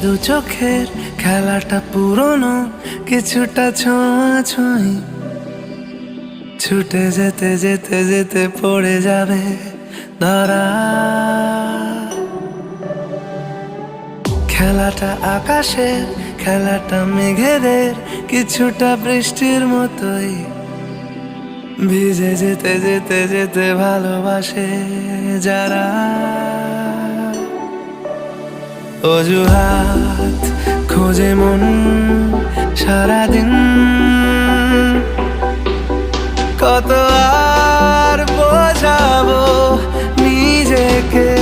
দু চোখের খেলাটা পুরনো, কিছুটা ছোঁয়াছুঁই, ছুটে যেতে যেতে যেতে পড়ে যাবে ধরা। খেলাটা আকাশের, খেলাটা মেঘেদের, কিছুটা বৃষ্টির মতোই, ভিজে যেতে যেতে যেতে ভালোবাসে যারা। অজুহাত খোঁজে মন সারাদিন, কত আর বোঝাবো নিজেকে।